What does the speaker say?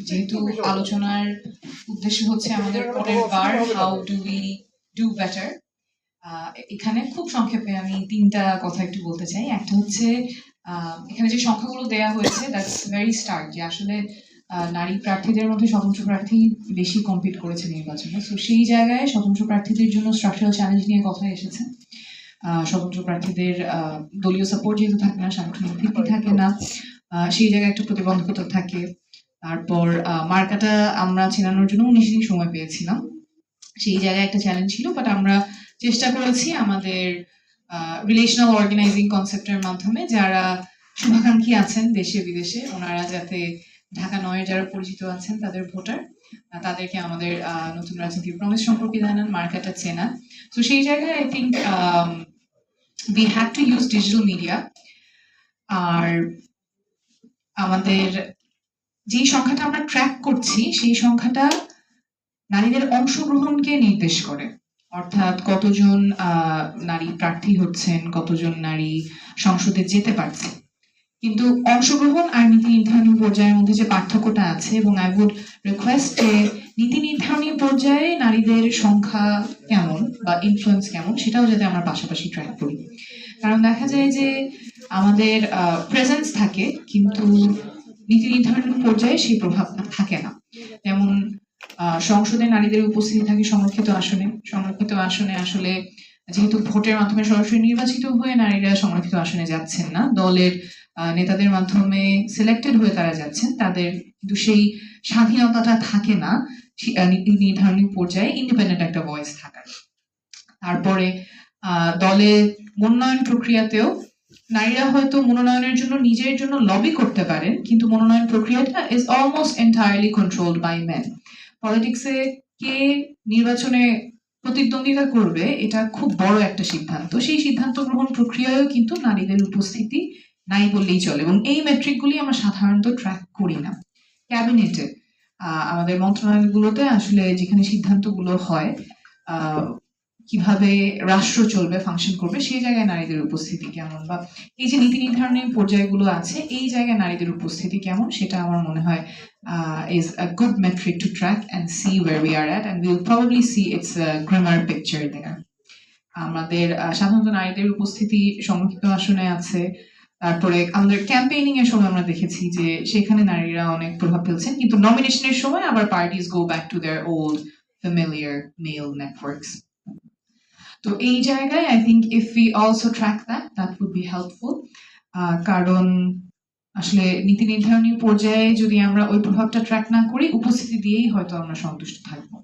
যেহেতু আলোচনার উদ্দেশ্য হচ্ছে আমাদের পরের বার how do we do better, এখানে খুব সংক্ষেপে আমি তিনটা কথা একটু বলতে চাই। একটা হচ্ছে এখানে যে সংখ্যাগুলো দেয়া হয়েছে দ্যাটস ভেরি স্টার্ক, যে আসলে নারী প্রার্থীদের মধ্যে স্বতন্ত্র প্রার্থী বেশি কম্পিট করেছে নির্বাচনে। তো সেই জায়গায় স্বতন্ত্র প্রার্থীদের জন্য স্ট্রাকচারাল চ্যালেঞ্জ নিয়ে কথা এসেছে। স্বতন্ত্র প্রার্থীদের দলীয় সাপোর্ট যেহেতু থাকে না, সাংগঠনিক ভিত্তি থাকে না, সেই জায়গায় একটা প্রতিবন্ধকতা থাকে। তারপর মার্কাটা আমরা চেনানোর জন্য 19 দিন সময় পেয়েছিলাম, সেই জায়গায় একটা চ্যালেঞ্জ ছিল। বাট আমরা চেষ্টা করেছি আমাদের রিলেশনাল অর্গানাইজিং কনসেপ্টের মাধ্যমে যারা শুভাকাঙ্ক্ষী আছেন দেশে বিদেশে, ওনারা যাতে ঢাকা নয়ের যারা পরিচিত আছেন তাদের ভোটার, তাদেরকে আমাদের নতুন রাজনীতির প্রমিস সম্পর্কে জানান, মার্কাটা চেনা। তো সেই জায়গায় I think we have to use digital media। আর আমাদের যেই সংখ্যাটা আমরা ট্র্যাক করছি সেই সংখ্যাটা নারীদের অংশগ্রহণকে নির্দেশ করে, অর্থাৎ কতজন নারী প্রার্থী হচ্ছেন, কতজন নারী সংসদে যেতে পারছে। কিন্তু অংশগ্রহণ আর নীতি নির্ধারণী পর্যায়ের মধ্যে যে পার্থক্যটা আছে, এবং আই উড রিকোয়েস্ট যে নীতি নির্ধারণী পর্যায়ে নারীদের সংখ্যা কেমন বা ইনফ্লুয়েন্স কেমন সেটাও যাতে আমরা পাশাপাশি ট্র্যাক করি। কারণ দেখা যায় যে আমাদের প্রেজেন্স থাকে কিন্তু নীতি নির্ধারণ পর্যায়ে সেই প্রভাবটা থাকে না। যেমন সংসদে নারীদের উপস্থিতি থাকে সংরক্ষিত আসনে। সংরক্ষিত আসনে আসলে যেহেতু ভোটের মাধ্যমে সরাসরি নির্বাচিত হয়ে নারীরা সংরক্ষিত আসনে যাচ্ছেন না, দলের নেতাদের মাধ্যমে সিলেক্টেড হয়ে তারা যাচ্ছেন, তাদের কিন্তু সেই স্বাধীনতাটা থাকে না নীতি নির্ধারণী পর্যায়ে ইন্ডিপেন্ডেন্ট একটা ভয়েস থাকার। তারপরে দলে মনোনয়ন প্রক্রিয়াতেও নারীরা হয়তো মনোনয়নের জন্য নিজের জন্য লবি করতে পারেন, কিন্তু মনোনয়ন প্রক্রিয়াটা is almost entirely controlled by men. পলিটিক্সে কে নির্বাচনে প্রতিদ্বন্দ্বিতা করবে এটা খুব বড় একটা সিদ্ধান্ত, সেই সিদ্ধান্ত গ্রহণ প্রক্রিয়ায়ও কিন্তু নারীদের উপস্থিতি নাই বললেই চলে। এবং এই মেট্রিকগুলি আমরা সাধারণত ট্র্যাক করি না। ক্যাবিনেটে আমাদের মন্ত্রণালয়গুলোতে আসলে যেখানে সিদ্ধান্তগুলো হয় কিভাবে রাষ্ট্র চলবে, ফাংশন করবে, সেই জায়গায় নারীদের উপস্থিতি কেমন, বা এই যে নীতি নির্ধারণের পর্যায়গুলো আছে এই জায়গায় নারীদের উপস্থিতি কেমন, সেটা আমার মনে হয় is a good metric to track and see where we are at, and we'll probably see its grimmer picture there. আমাদের সাধারণত নারীদের উপস্থিতি সংরক্ষিত আসনে আছে। তারপরে আমাদের ক্যাম্পেইনিং এর সময় আমরা দেখেছি যে সেখানে নারীরা অনেক প্রভাব ফেলছেন, কিন্তু নমিনেশনের সময় আবার parties go back to their old familiar male networks. তো এই জায়গায় I think if we also track that would be helpful. কারণ আসলে নীতি নির্ধারণী পর্যায়ে যদি আমরা ওই প্রভাবটা ট্র্যাক না করি, উপস্থিতি দিয়েই হয়তো আমরা সন্তুষ্ট থাকবো।